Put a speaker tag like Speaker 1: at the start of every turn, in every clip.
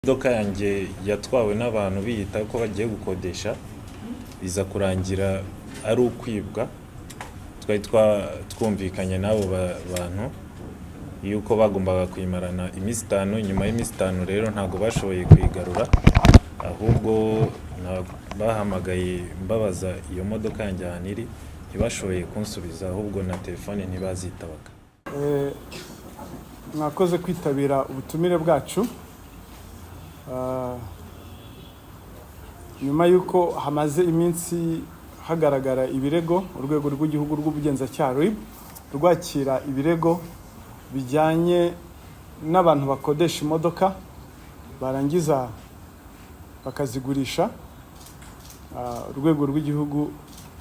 Speaker 1: imodoka yanjye yatwawe n'abantu biyita ko bagiye gukodesha biza kurangira ari ukwibwa. Twari twumvikanye n'abo bantu yuko bagombaga kuyimarana iminsi 5, nyuma y'iminsi 5 rero ntago bashoboye kuyigarura, ahubwo bahamagaye mbabaza iyo modoka yanjye ahantu iri, ntibashoboye kunsubiza, ahubwo na telefone ntibazitabaga.
Speaker 2: Mwakoze kwitabira ubutumire bwacu. Nyuma yuko hamaze iminsi hagaragara ibirego, urwego rw'igihugu rw'ubugenzacyaha rwakira ibirego bijyanye n'abantu bakodesha imodoka barangiza bakazigurisha. Urwego rw'igihugu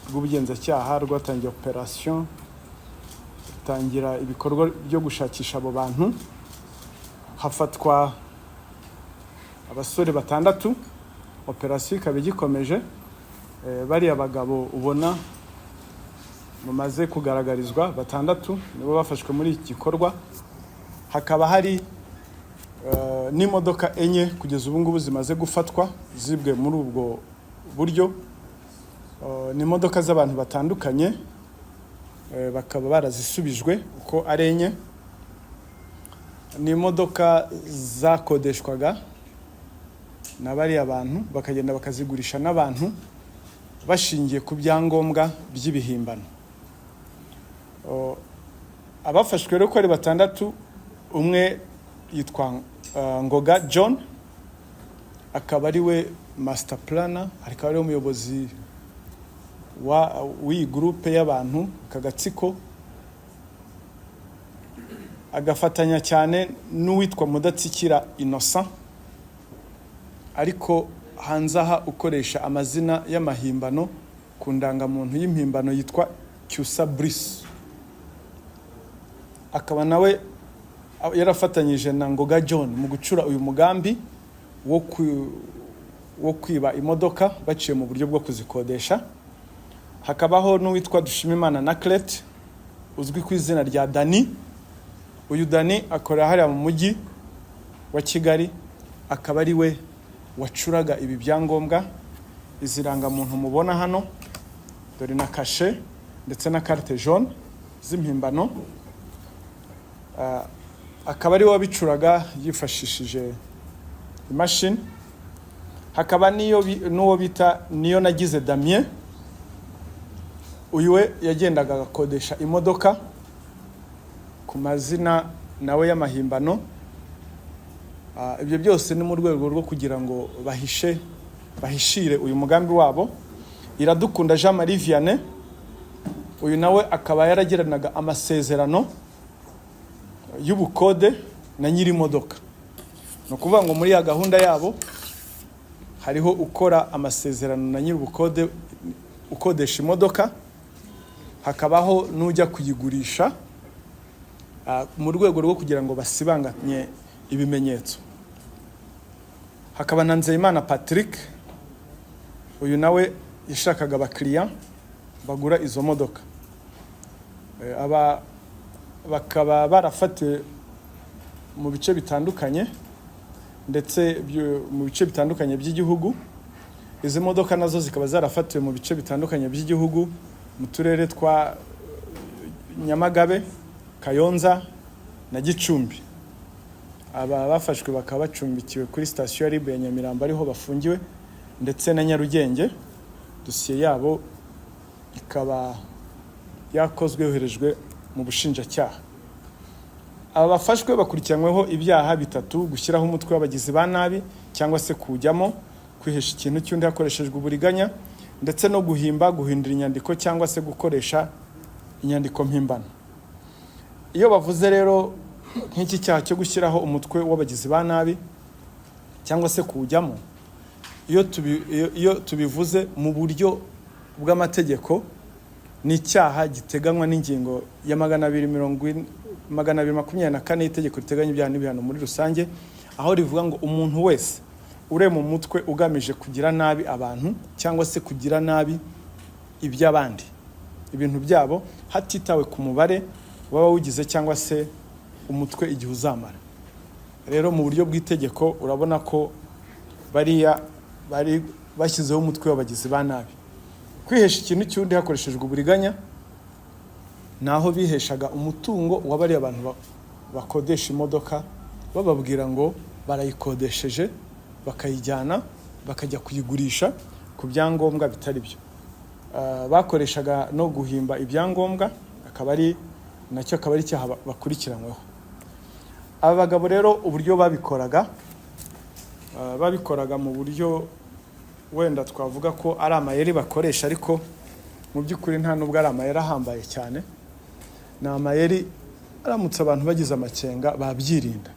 Speaker 2: rw'ubugenzacyaha rwatangiye operation, rutangira ibikorwa byo gushakisha abo bantu. Hafatwa abasore 6. Operation ikaba igikomeje. Bari abagabo ubona mumaze kugaragarizwa 6 nibo bafashwe muri iki gikorwa. Hakaba hari n'imodoka 4 kugeza ubu ngubu zimaze gufatwa zibwe muri ubwo buryo. Ni imodoka z'abantu batandukanye, bakaba barazisubijwe uko ari 4. Ni imodoka zakodeshwaga n'abari abantu bakagenda bakazigurisha n'abantu bashingiye ku byangombwa by'ibihimbano. Abafashwe rero ko ari 6, umwe yitwa Ngoga John, akaba ari we master planner, akaba ari umuyobozi w'iyi groupe y'abantu kagatsiko, agafatanya cyane n'uwitwa Mudatsikira Innocent, ariko hanze aha ukoresha amazina y'amahimbano ku ndangamuntu y'impimbano yitwa Cyusa Brice. Akaba nawe yarafatanyije na Ngoga John mu gucura uyu mugambi wo kwiba imodoka baciye mu buryo bwo kuzikodesha. Hakabaho n'uwitwa Dushimimana Naklet uzwi ku izina rya Dani. Uyu Dani akora hariya mu Mugi wa Kigali, akaba ari we wacuraga ibi byangombwa, iziranga muntu mubona hano, dore na kashe ndetse na carte jaune z'impimbano. Akaba ari wabicuraga yifashishije imashini. Hakaba n'uwo bita niyo nagize Damien, uyu we yagendaga agakodesha imodoka ku mazina nawe y'amahimbano. Ibyo byose ni mu rwego rwo kugira ngo bahishire uyu mugambi wabo. Iradukunda Jean Marie Vianney, uyu nawe akaba yaragiranaga amasezerano y'ubukode na nyiri imodoka. No kuvuga ngo muri ya gahunda yabo hariho ukora amasezerano na nyiri ubukode ukodesha imodoka, hakabaho n'ujya kuyigurisha mu rwego rwo kugira ngo basibanganye ibimenyetso. Hakaba na Nzeyimana Patrick, uyu nawe yashakaga abakiriya bagura izo modoka. Bakaba barafatiwe mu bice bitandukanye ndetse mu bice bitandukanye by'igihugu. Izi modoka nazo zikaba zarafatiwe mu bice bitandukanye by'igihugu, mu turere twa Nyamagabe, Kayonza na Gicumbi. Aba bafashwe bakaba bacumbikiwe kuri station ya RIB ya Nyamirambo ariho bafungiwe, ndetse na Nyarugenge. Dosiye yabo ikaba yakozwe yoherejwe mu bushinjacyaha. Aba bafashwe bakurikiranyweho ibyaha 3: gushyiraho umutwe w'abagizi ba nabi cyangwa se kujyamo, kwihesha ikintu cy'undi hakoreshejwe uburiganya, ndetse no guhindura inyandiko cyangwa se gukoresha inyandiko mpimbano. Iyo bavuze rero nk'iki cyaha cyo gushyiraho umutwe w'abagizi ba nabi cyangwa se kujyamo, iyo tubivuze mu buryo bw'amategeko, ni icyaha giteganywa n'ingingo ya 224 y'itegeko riteganya ibyaha n'ibihano muri rusange, aho rivuga ngo umuntu wese urema umutwe ugamije kugira nabi abantu cyangwa se kugira nabi iby'abandi, ibintu byabo, hatitawe ku mubare waba wugize cyangwa se umutwe igihe uzamara. rero mu buryo bw'itegeko urabona ko bariya bari bashyizeho umutwe w'abagizi ba nabi. Kwihesha ikintu cy'undi hakoreshejwe uburiganya naho biheshaga umutungo w'abariya abantu bakodesha imodoka, bababwira ngo barayikodesheje bakayijyana bakajya kuyigurisha ku byangombwa bitari byo. Bakoreshaga no guhimba ibyangombwa, akaba ari icyaha bakurikiranyweho. Aba bagabo rero uburyo babikoraga mu buryo wenda twavuga ko ari amayeri bakoresha, ariko mu by'ukuri nta nubwo ari amayeri ahambaye cyane. Ni amayeri aramutse abantu bagize amakenga babyirinda.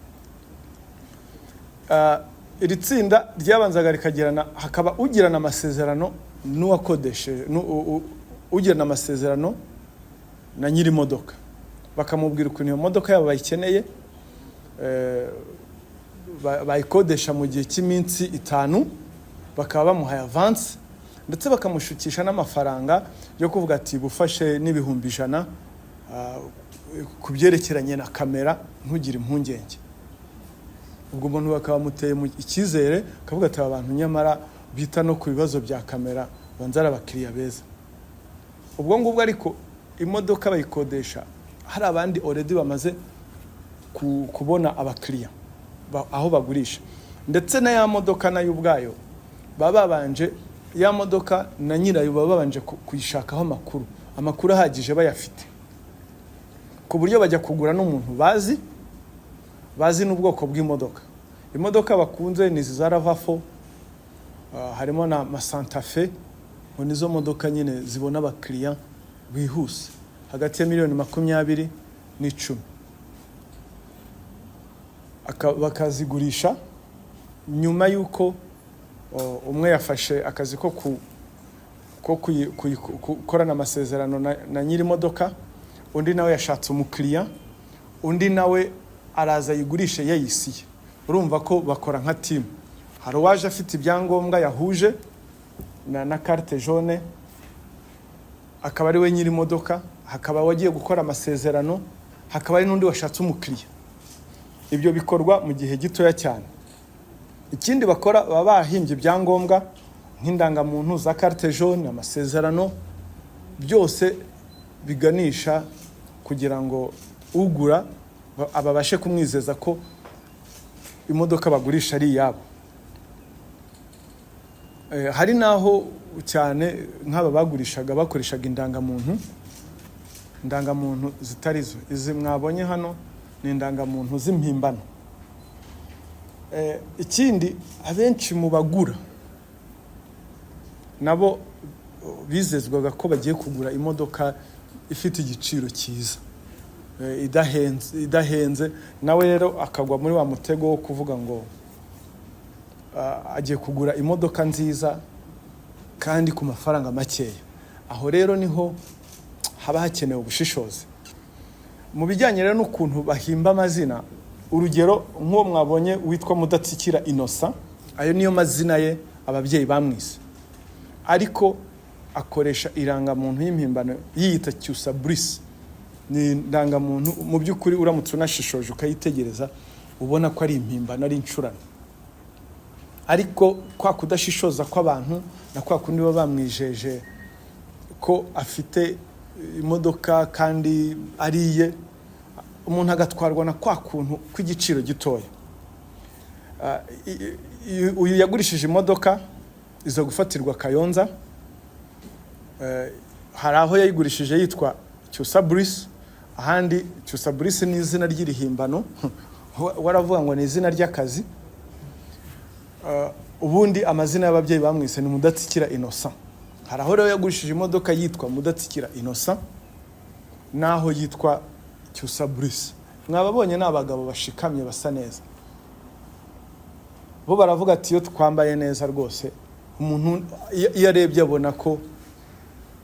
Speaker 2: Iri tsinda ryabanzaga rikagirana, hakaba ugirana amasezerano n'uwakodesheje, ugirana amasezerano na nyiri imodoka, bakamubwira ukuntu iyo modoka yabo bayikeneye, bayikodesha mu gihe cy'iminsi 5, bakaba bamuhaye avance, ndetse bakamushukisha n'amafaranga yo kuvuga ati bufashe n'ibihumbi 100 ku byerekeranye na kamera, ntugire impungenge. Ubwo umuntu bakaba muteye mu icyizere, akavuga ati abantu nyamara bita no ku bibazo bya kamera banzara abakiriya beza. Ubwo ngubwo ariko imodoka bayikodesha hari abandi already bamaze kubona abakiriya aho bagurisha, ndetse na ya modoka nayo ubwayo babanje, ya modoka na nyirayo babanje kuyishakaho amakuru ahagije bayafite, ku buryo bajya kugura n'umuntu bazi n'ubwoko bw'imodoka. Imodoka bakunze ni Zaravafo, harimo na Santa Fe, ngo nizo modoka nyine zibona abakiriya bihuse hagati ya $20,000 n'10. Bakazigurisha nyuma y'uko umwe yafashe akazi ko gukorana amasezerano na nyiri imodoka, undi nawe yashatse umukiriya, undi nawe araza yigurishe yayisiye. Urumva ko bakora nka team. Hari uwaje afite ibyangombwa yahuje na carte jaune, akaba ari we nyiri imodoka, hakaba wagiye gukora amasezerano, hakaba ari n'undi washatse umukiriya. Ibyo bikorwa mu gihe gitoya cyane. Ikindi bakora, baba bahimbye ibyangombwa nk'indangamuntu za carte jaune, amasezerano, byose biganisha kugira ngo ugura ababashe kumwizeza ko imodoka bagurisha ari iyabo. Hari naho cyane nk'aba bagurishaga bakoreshaga indangamuntu zitarizo. Izi mwabonye hano ni indangamuntu z'impimbano. Ikindi, abenshi mu bagura nabo bizezwaga ko bagiye kugura imodoka ifite igiciro cyiza, idahenze, nawe rero akagwa muri wa mutego wo kuvuga ngo agiye kugura imodoka nziza kandi ku mafaranga makeya. Aho rero niho haba hakenewe ubushishozi. Mu bijyanye rero n'ukuntu bahimba amazina, urugero nk'uwo mwabonye witwa Mudatsikira Innocent, ayo niyo mazina ye ababyeyi bamwise, ariko akoresha irangamuntu y'impimbano yiyita Cyusa Brice. Ni indangamuntu mu by'ukuri uramutse unashishoje ukayitegereza ubona ko ari impimbano, ari incurano, ariko kwa kudashishoza kw'abantu na kwa kundi baba bamwijeje ko afite imodoka kandi ariye, umuntu agatwarwa na kwa kuntu kw'igiciro gitoya. Uyu yagurishije imodoka izo gufatirwa Kayonza, hari aho yayigurishije yitwa Cyusa Brice, ahandi Cyusa Brice ni izina ry'irihimbano, waravuga ngo ni izina ry'akazi. Ubundi amazina y'ababyeyi bamwise ni Mudatsikira Innocent. Hari aho rero yagurishije imodoka yitwa Mudatsikira Innocent, naho yitwa Cyusa Brice. Mwababonye ni abagabo bashikamye basa neza, bo baravuga ati iyo twambaye neza rwose umuntu iyo arebye abona ko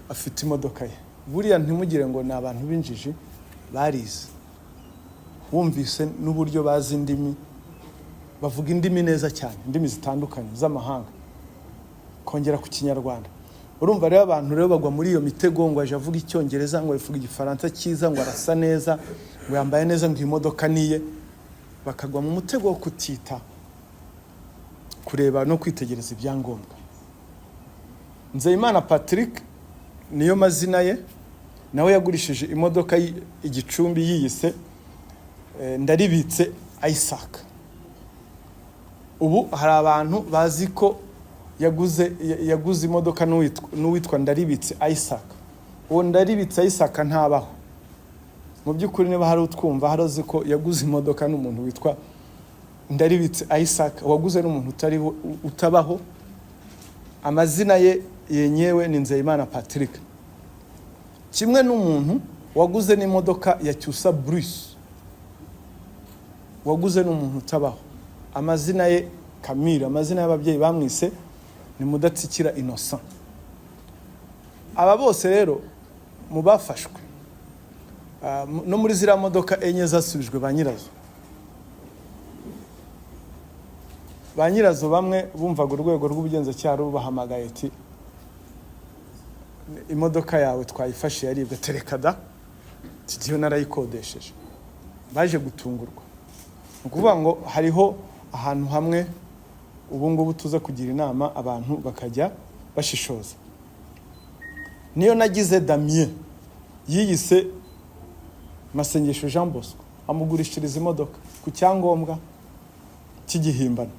Speaker 2: afite imodoka ye. Buriya ntimugire ngo ni abantu b'injiji, barize, wumvise n'uburyo bazi indimi, bavuga indimi neza cyane, indimi zitandukanye z'amahanga kongera ku Kinyarwanda. Urumva rero abantu rero bagwa muri iyo mitego, ngo aje avuga Icyongereza, ngo avuga Igifaransa cyiza, ngo arasa neza, ngo yambaye neza, ngo imodoka niye. bakagwa mu mutego wo kutita kureba no kwitegereza ibyangombwa. Nzeyimana Patrick niyo mazina ye, nawe yagurishije imodoka igicumbi yiyise Ndaribitse Isaac. Ubu hari abantu bazi ko yaguze imodoka n'uwitwa Ndaribitse Isaac. Uwo Ndaribitse Isaac ntabaho. Mu by'ukuri niba hari utwumva haroze ko yaguze imodoka n'umuntu witwa Ndaribitse Isaac, waguze n'umuntu utabaho. Amazina ye yenyewe ni Nzeyimana Patrick. Kimwe n'umuntu waguze n'imodoka ya Cyusa Bruce, waguze n'umuntu utabaho. Amazina ye Camille, amazina y'ababyeyi bamwise ni Mudatsikira Innocent. Aba bose rero mu bafashwe no muri zira modoka enye zasubijwe ba nyirazo. Ba nyirazo bamwe bumvaga urwego rw'ubugenzacyaha rubahamagaye ati imodoka yawe twayifashe yaribwe, terekada kigiye narayikodesheje. Baje gutungurwa. Ukuvuga ngo hariho ahantu hamwe ubu ngubu tuza kugira inama abantu bakajya bashishoza. Niyo nagize Damien yiyise Masengesho Jean Bosco amugurishiriza imodoka ku cyangombwa cy'igihimbano.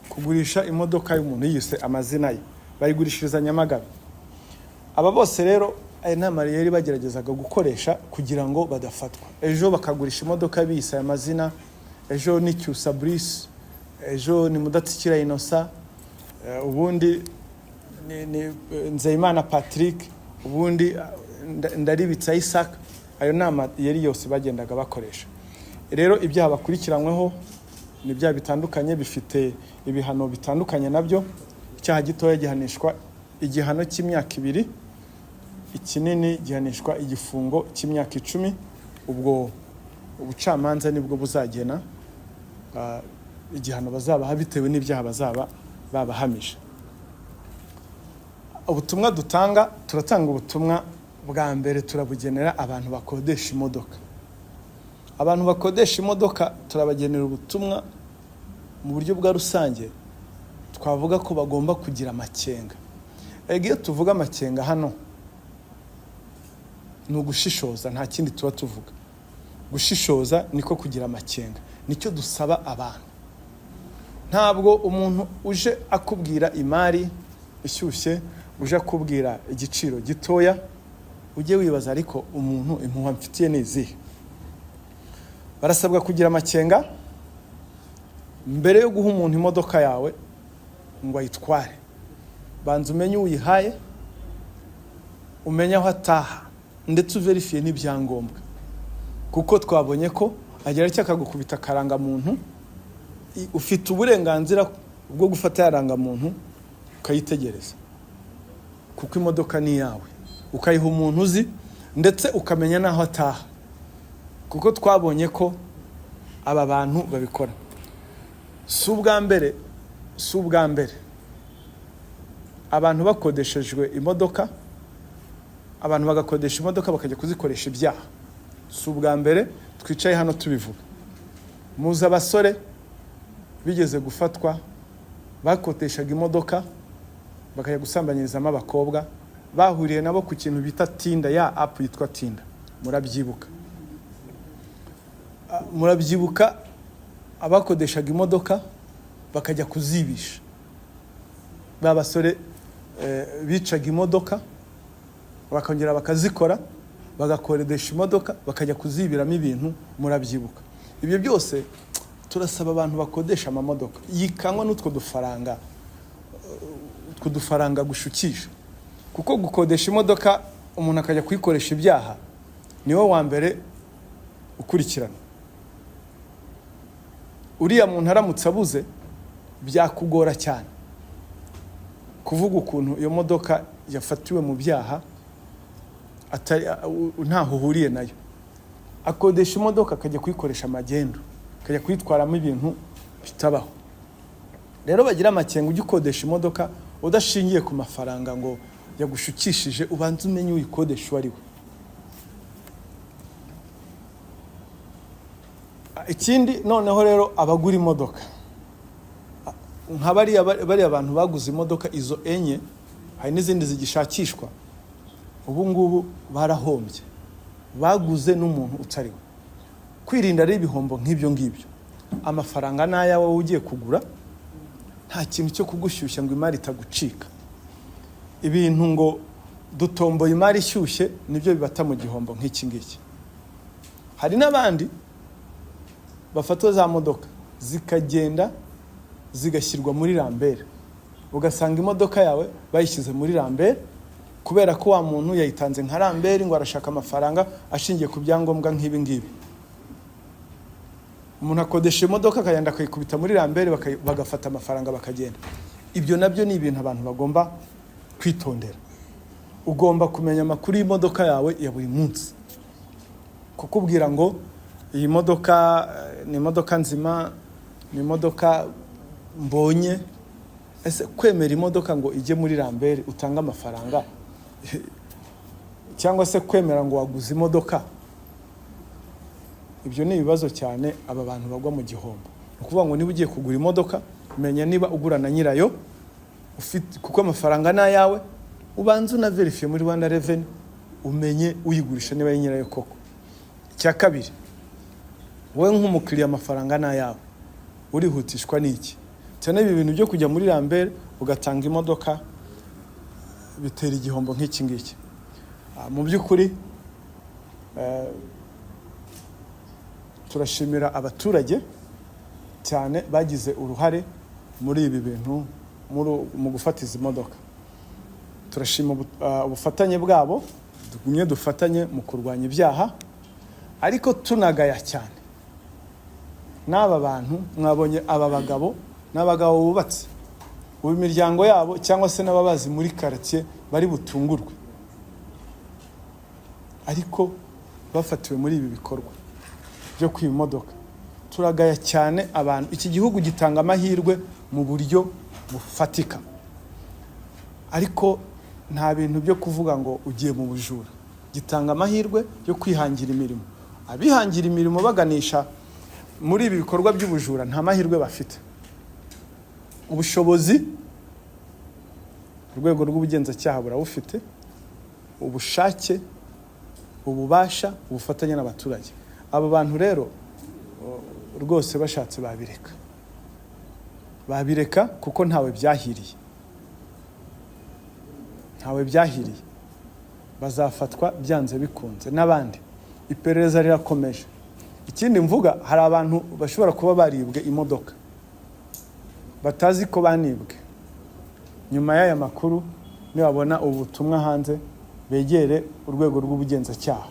Speaker 2: Kugurisha imodoka y'umuntu yiyise amazina ye bayigurishiriza Nyamagabe. Aba bose rero aya n'Amayeri bageragezaga gukoresha kugira ngo badafatwa. Ejo bakagurisha imodoka biyise amazina, ejo ni Cyusa Bruce, ejo ni Mudatsikira Innocent, ubundi ni Nzeyimana Patrick, ubundi Ndaribitse Isaac. Ayo n'Amayeri yose bagendaga bakoresha. Rero ibyaha bakurikiranyweho ni byaha bitandukanye, bifite ibihano bitandukanye nabyo. Icyaha gitoya gihanishwa igihano cy'imyaka 2, ikinini gihanishwa igifungo cy'imyaka 10. Ubwo ubucamanza nibwo buzagena igihano bazabaha bitewe n'ibyaha bazaba babahamije. Ubutumwa turatanga ubutumwa bwa mbere turabugenera abantu bakodesha imodoka. Abantu bakodesha imodoka turabagenera ubutumwa mu buryo bwa rusange. Twavuga ko bagomba kugira amakenga. Iyo tuvuga amakenga hano ni ugushishoza, nta kindi tuba tuvuga. Gushishoza niko kugira amakenga, nicyo dusaba abantu. Ntabwo umuntu uje akubwira imari ishyushye, uje akubwira igiciro gitoya ujye wibaza ariko umuntu impuha mfitiye n'izihe. Barasabwa kugira amakenga mbere yo guha umuntu imodoka yawe ngo ayitware. Banza umenye uyihaye, umenya aho ataha, ndetse uverifiye n'ibyangombwa. Kuko twabonye ko agera cyakagukubita karanga muntu, ufite uburenganzira bwo gufata yaranga muntu ukayitegereza. Kuko imodoka ni yawe, ukayiha umuntu uzi, ndetse ukamenya naho ataha. Kuko twabonye ko aba bantu babikora. Si ubwa mbere abantu bakodeshejwe imodoka, abantu bagakodesha imodoka bakajya kuzikoresha ibyaha. Si ubwa mbere twicaye hano tubivuga. Muzi Abasore bigeze gufatwa bakodeshaga imodoka bakajya gusambanyirizamo abakobwa, bahuriye nabo ku kintu bita Tinda, ya app yitwa Tinda. Murabyibuka abakodeshaga imodoka bakajya kuzibisha. Babasore bicaga imodoka bakongera bakazikora, bagakoresha imodoka bakajya kuzibiramo ibintu. Murabyibuka ibyo byose. Turasaba abantu bakodesha amamodoka yikanywa n'utwo dufaranga gushukisha. Kuko gukodesha imodoka umuntu akajya kuyikoresha ibyaha niwe wa mbere ukurikirana. Uriya muntu aramutse abuze byakugora cyane kuvuga ukuntu iyo modoka yafatiwe mu byaha ntaho uhuriye nayo. Akodesha imodoka akajya kuyikoresha amagendo, akajya kuyitwaramo ibintu bitabaho. Rero bagira amakenga ujye ukodesha imodoka udashingiye ku mafaranga ngo yagushukishije, ubanze umenye uyikodesha uwo ari we. ikindi noneho rero abagura imodoka nka bari abantu baguze imodoka izo enye, hari n'izindi zigishakishwa, ubu ngubu barahombye, baguze n'umuntu utariwe. Kwirinda rero ibihombo nk'ibyo ngibyo, amafaranga n'ayawe ugiye kugura, nta kintu cyo kugushyushya ngo imari itagucika. Ibintu ngo dutomboye imari ishyushye nibyo bibata mu gihombo nk'iki ngiki. Hari n'abandi bafata za modoka zikagenda zigashyirwa muri rambere, ugasanga imodoka yawe bayishyize muri rambere kubera ko wa muntu yayitanze nka rambere ngo arashaka amafaranga ashingiye ku byangombwa nk'ibi ngibi. Umuntu akodesha imodoka akagenda akayikubita muri rambere bagafata amafaranga bakagenda. Ibyo nabyo ni ibintu abantu bagomba kwitondera. Ugomba kumenya amakuru y'imodoka yawe ya buri munsi, kukubwira ngo iyi modoka ni imodoka nzima, ni imodoka mbonye. Ese kwemera imodoka ngo ijye muri rambere utanga amafaranga, cyangwa se kwemera ngo waguze imodoka, ibyo ni ibibazo cyane aba bantu bagwa mu gihombo. Ukuvuga ngo niba ugiye kugura imodoka, menya niba ugura na nyirayo ufite, kuko amafaranga n'ayawe, ubanze una verify muri Rwanda Revenue umenye uyigurisha niba nyirayo koko. Icya kabiri, wowe nk'umukiriya amafaranga n'ayawe urihutishwa n'iki? Cyane ibi bintu byo kujya muri rambere ugatanga imodoka bitera igihombo nk'iki ngiki. Mu by'ukuri turashimira abaturage cyane bagize uruhare muri ibi bintu mu gufata izi modoka. Turashima ubufatanye bwabo, tugumye dufatanye mu kurwanya ibyaha, ariko tunagaya cyane n'aba bantu. Mwabonye aba bagabo n'abagabo bubatse, ubu imiryango yabo cyangwa se n'ababazi muri quartier bari butungurwe, ariko bafatiwe muri ibi bikorwa byo kwiba imodoka. Turagaya cyane abantu. Iki gihugu gitanga amahirwe mu buryo bufatika, ariko nta bintu byo kuvuga ngo ugiye mu bujura. Gitanga amahirwe yo kwihangira imirimo. Abihangira imirimo baganisha muri ibi bikorwa by'ubujura nta mahirwe bafite. Ubushobozi urwego rw'ubugenzacyaha burabufite, ubushake, ububasha, ubufatanye n'abaturage. Aba bantu rero rwose bashatse babireka kuko ntawe byahiriye, bazafatwa byanze bikunze. N'abandi iperereza rirakomeje. Ikindi mvuga, hari abantu bashobora kuba baribwe imodoka batazi ko banibwe. Nyuma y'aya makuru nibabona ubutumwa hanze, begere urwego rw'ubugenzacyaha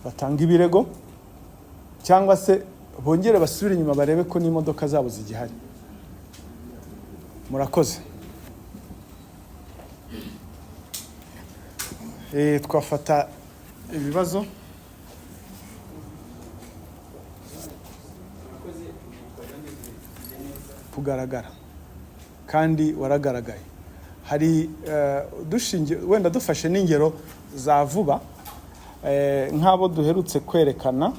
Speaker 2: batanga ibirego, cyangwa se bongere basubire inyuma barebe ko n'imodoka zabo zigihari. Murakoze. Twafata ibibazo. Kugaragara kandi waragaragaye. Hari dushingiye wenda dufashe n'ingero za vuba, nk'abo duherutse kwerekana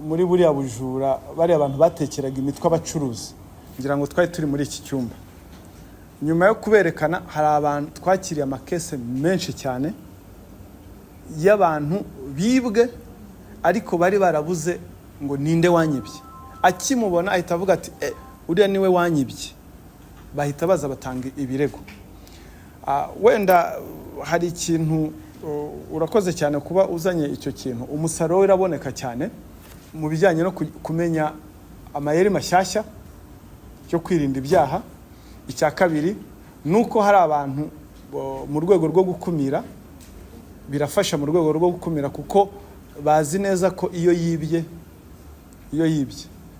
Speaker 2: muri buriya bujura, bari abantu batekeraga imitwe abacuruzi. Ngira ngo twari turi muri iki cyumba. Nyuma yo kuberekana, hari abantu twakiriye amakese menshi cyane y'abantu bibwe, ariko bari barabuze ngo ninde wanyibye. Akimubona ahita avuga ati uriya niwe wanyibye, bahita baza batanga ibirego. Wenda hari ikintu, urakoze cyane kuba uzanye icyo kintu. Umusaruro uraboneka cyane mu bijyanye no kumenya amayeri mashyashya yo kwirinda ibyaha. Icya kabiri nuko hari abantu mu rwego rwo gukumira, birafasha mu rwego rwo gukumira, kuko bazi neza ko iyo yibye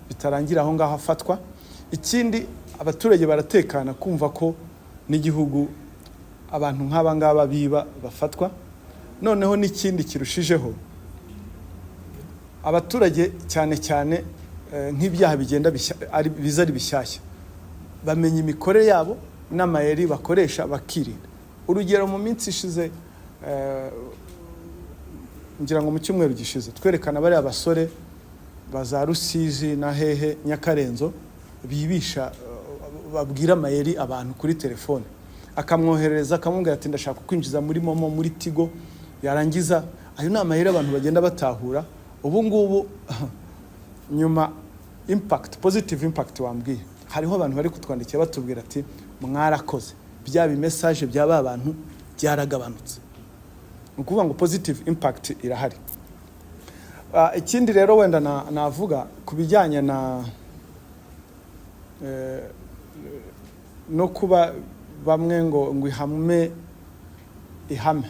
Speaker 2: bitarangira aho ngaho afatwa. Ikindi, abaturage baratekana kumva ko n'igihugu abantu nk'aba ngaba biba bafatwa. Noneho n'ikindi kirushijeho, abaturage cyane cyane nk'ibyaha bigenda biza ari bishyashya, bamenya imikorere yabo n'amayeri bakoresha bakirinda. Urugero, mu minsi ishize ngira ngo mu cyumweru gishize twerekana bari abasore baza Rusizi na hehe Nyakarenzo bibisha babwira Amayeri abantu kuri telefone, akamwohereza akamubwira ati ndashaka kwinjiza muri Momo muri Tigo, yarangiza ayo ni Amayeri abantu bagenda batahura. Ubu ngubu nyuma positive impact wambwiye, hariho abantu bari kutwandikira batubwira ati mwarakoze, bya message byaba abantu byaragabanutse. Ukuvuga ngo positive impact irahari. Ikindi rero wenda navuga kubijyanye na no kuba bamwe ngo ihame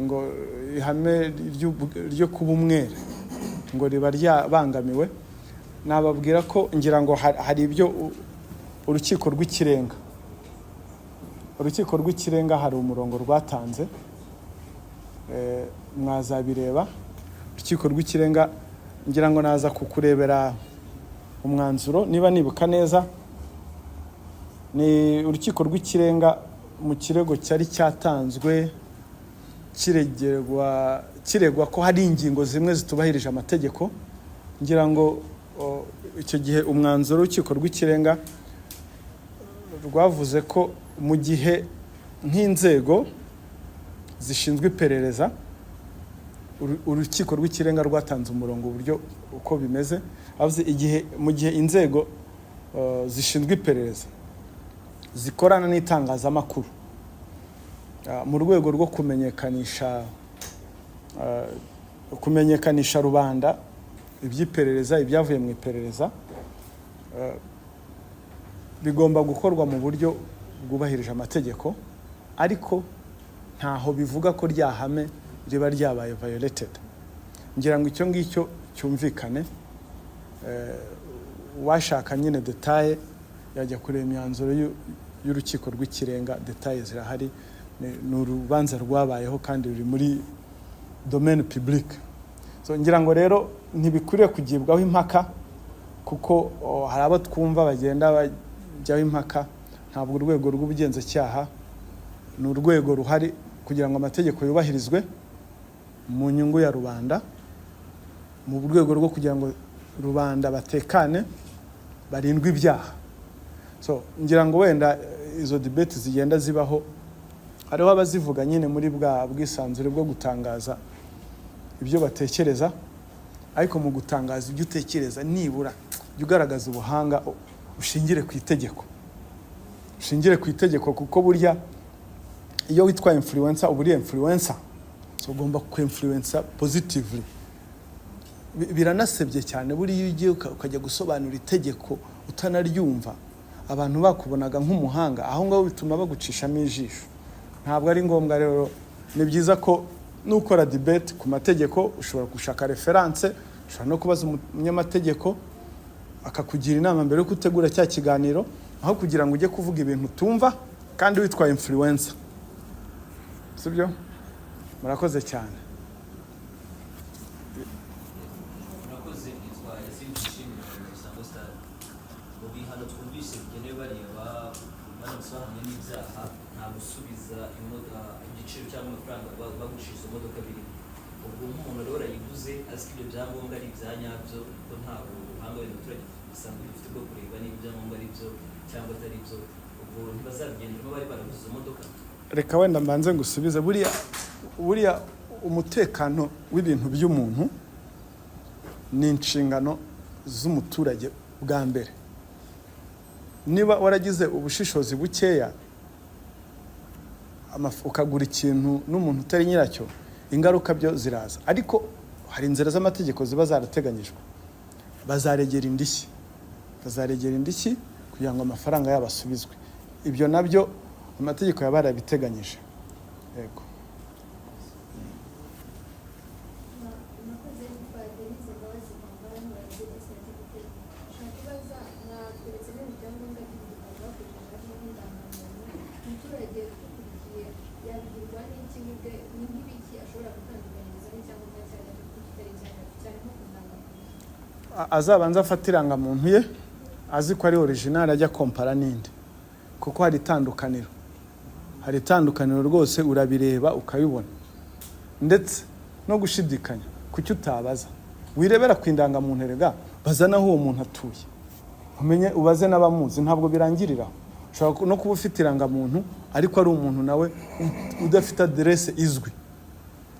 Speaker 2: ngo ihame ryo kuba umwere ngo riba ryabangamiwe. Nababwira ko ngira ngo hari ibyo urukiko rw'ikirenga hari umurongo rwatanze, mwazabireba. Urukiko rw'ikirenga ngira ngo naza kukurebera umwanzuro niba nibuka neza. Ni urukiko rw'ikirenga mu kirego cyari cyatanzwe kiregwa ko hari ingingo zimwe zitubahirije amategeko. Ngira ngo icyo gihe umwanzuro w'urukiko rw'ikirenga rwavuze ko mu gihe nk'inzego zishinzwe iperereza, urukiko rw'ikirenga rwatanze umurongo uburyo uko bimeze. Avuze mu gihe inzego zishinzwe iperereza zikorana n'itangazamakuru mu rwego rwo kumenyekanisha rubanda iby'iperereza, ibyavuye mu iperereza, bigomba gukorwa mu buryo bwubahirije amategeko, ariko ntaho bivuga ko ryahame riba ryabaye violated. Ngira ngo icyo ngicyo cyumvikane. Washaka nyine detaye yajya kureba imyanzuro y'urukiko rw'ikirenga, detaye zirahari. Ni urubanza rwabayeho kandi ruri muri domaine publique. So ngira ngo rero ntibikuriye kugibwaho impaka, kuko hari abo twumva bagenda bajyaho impaka. Ntabwo urwego rw'ubugenzacyaha ni urwego ruhari kugira ngo amategeko yubahirizwe mu nyungu ya rubanda, mu rwego rwo kugira ngo rubanda batekane barindwe ibyaha. So ngira ngo wenda izo debate zigenda zibaho, hariho abazivuga nyine muri bwa bwisanzure bwo gutangaza ibyo batekereza, ariko mu gutangaza ibyo utekereza nibura ugaragaza ubuhanga, ushingire ku itegeko, kuko burya iyo witwa influencer uba uri influencer, so ugomba ku-influencer positively. Biranasebye cyane buriya iyo ugiye ukajya gusobanura itegeko utanaryumva, abantu bakubonaga nk'umuhanga, aho ngaho bituma bagucishamo ijisho. Ntabwo ari ngombwa. Rero ni byiza ko nukora debate ku mategeko ushobora gushaka reference, ushobora no kubaza umunyamategeko akakugira inama mbere yo gutegura cya kiganiro, aho kugira ngo ujye kuvuga ibintu tumva kandi witwa influencer. Sibyo? Murakoze cyane.
Speaker 3: Murakoze. Nitwa Yafashe Isango Star. Mu bihano twumvise bigenewe bareba banasobanura n'ibyaha, nta gusubiza igiciro cyangwa amafaranga bagushije izo modoka biri. Ubwo umuntu rero yiguze azi ko ibyo byangombwa ari ibyanyabyo, ko nta buhanga w'umuturage bisanzwe bifite bwo kureba niba ibyangombwa ari byo cyangwa atari byo. Ubwo ntibazabigenderamo bari baraguze izo modoka.
Speaker 2: Reka wenda mbanze ngusubize. Buriya umutekano w'ibintu by'umuntu ni inshingano z'umuturage bwa mbere. Niba waragize ubushishozi bukeya ukagura ikintu n'umuntu utari nyiracyo, ingaruka byo ziraza. Ariko hari inzira z'amategeko ziba zarateganyijwe. Bazaregera indishyi kugira ngo amafaranga yabo asubizwe. Ibyo nabyo amategeko yaba yarabiteganyije. Yego. Azabanza afata irangamuntu ye azi ko ari original, ajya kompara n'indi, kuko hari itandukaniro rwose urabireba ukabibona. ndetse no gushidikanya kuki utabaza wirebera ku indangamuntu erega bazana aho uwo muntu atuye umenye ubaze n'abamuzi ntabwo birangirira ushobora no kuba ufite irangamuntu ariko ari umuntu nawe udafite adresse izwi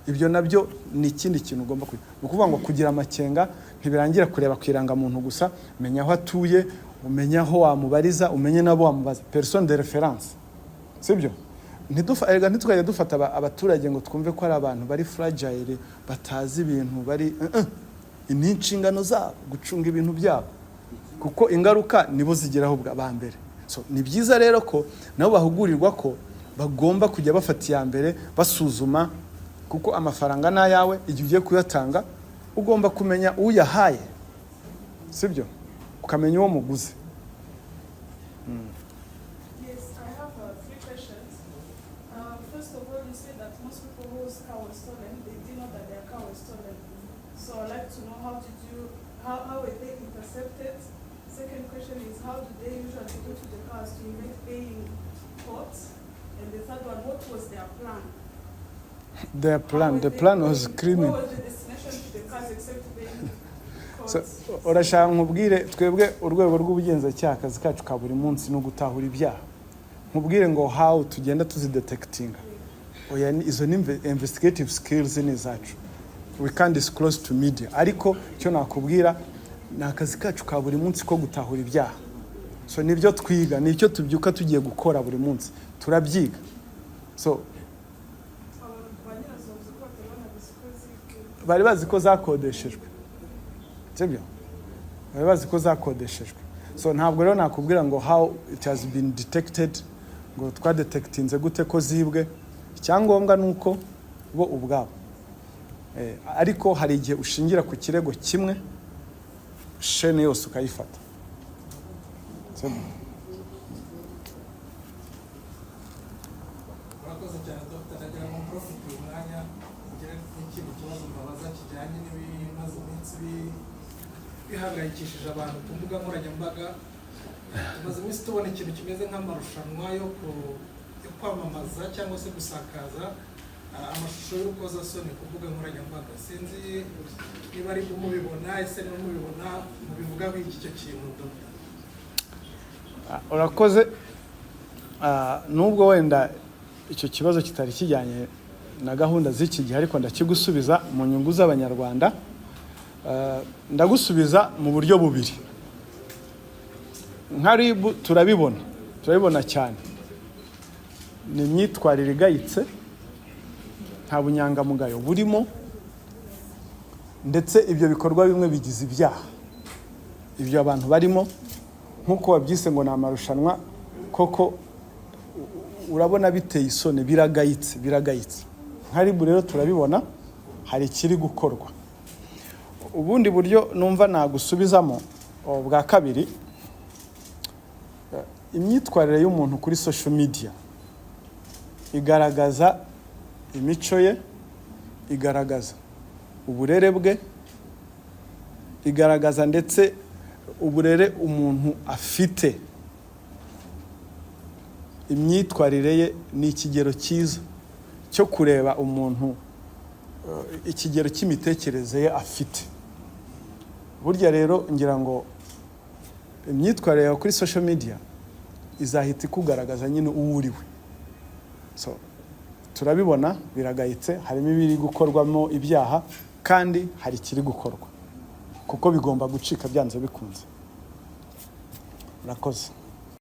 Speaker 2: ibyo nabyo ni ikindi kintu ugomba kwiga ukuvuga ngo kugira amakenga ntibirangira kureba ku irangamuntu gusa menya aho atuye umenya aho wamubariza umenye nabo wamubaza personne de référence sibyo ntitwajya dufata abaturage ngo twumve ko ari abantu bari fragile batazi ibintu bari inshingano zabo gucunga ibintu byabo kuko ingaruka nibo zigeraho bwa mbere so ni byiza rero ko nabo bahugurirwa ko bagomba kujya bafata iya mbere basuzuma kuko amafaranga n'ayawe igihe ugiye kuyatanga ugomba kumenya uyahaye sibyo ukamenya uwo muguzi.
Speaker 4: Yes, I have 3 questions. First of all, you said that most people whose car was stolen, they did not know that their car was stolen. So I'd like to know how were they intercepted? Second question is how do they usually go to the cars to make paying courts? And the third one, what was their plan?
Speaker 2: The plan was criminal.
Speaker 4: What was the destination to the cars except paying courts?
Speaker 2: So urashaka nkubwire twebwe urwego rw'ubugenzacyaha akazi kacu ka buri munsi no gutahura ibyaha nkubwire ngo how tugenda tuzidetectinga oya izo ni investigative skills ni zacu we can't disclose to media ariko cyo nakubwira ni akazi kacu ka buri munsi ko gutahura ibyaha so nibyo twiga nicyo tubyuka tugiye gukora buri munsi turabyiga so bari bazi ko zakodeshejwe sibyo bari bazi ko zakodeshejwe so ntabwo rero nakubwira ngo how it has been detected ngo twadetectinze gute ko zibwe icyangombwa nuko bo ubwabo ariko hari igihe ushingira ku kirego kimwe shene yose ukayifata sibyo.
Speaker 5: Urakoze cyane Dr. Nagira ngo profit uyu mwanya ugere n'ikindi kibazo mbabaza kijyanye n'ibimaze iminsi bihangayikishije abantu ku mbuga nkoranyambaga. Tumaze iminsi tubona ikintu kimeze nk'amarushanwa yo kwamamaza cyangwa se gusakaza amashusho y'urukozasoni ku mbuga nkoranyambaga. Sinzi niba ari mubibona ese niba mubibona mubivuga nk'iki cyo kintu Dr.
Speaker 2: Urakoze nubwo wenda icyo kibazo kitari kijyanye na gahunda z'iki gihe ariko ndakigusubiza mu nyungu z'abanyarwanda. Ndagusubiza mu buryo bubiri. Nka RIB turabibona cyane ni imyitwarire igayitse nta bunyangamugayo burimo ndetse ibyo bikorwa bimwe bigize ibyaha ibyo abantu barimo nkuko wabyise ngo ni amarushanwa koko urabona biteye isoni biragayitse nka RIB rero turabibona hari ikiri gukorwa. Ubundi buryo numva nagusubizamo bwa kabiri imyitwarire y'umuntu kuri social media igaragaza imico ye igaragaza uburere bwe igaragaza ndetse uburere umuntu afite imyitwarire ye ni ikigero cyiza cyo kureba umuntu ikigero cy'imitekerereze ye afite. Burya rero ngira ngo imyitwarire kuri social media izahita ikugaragaza nyine uwo uriwe. So turabibona biragayitse harimo ibiri gukorwamo ibyaha kandi hari ikiri gukorwa kuko bigomba gucika byanze bikunze. Murakoze.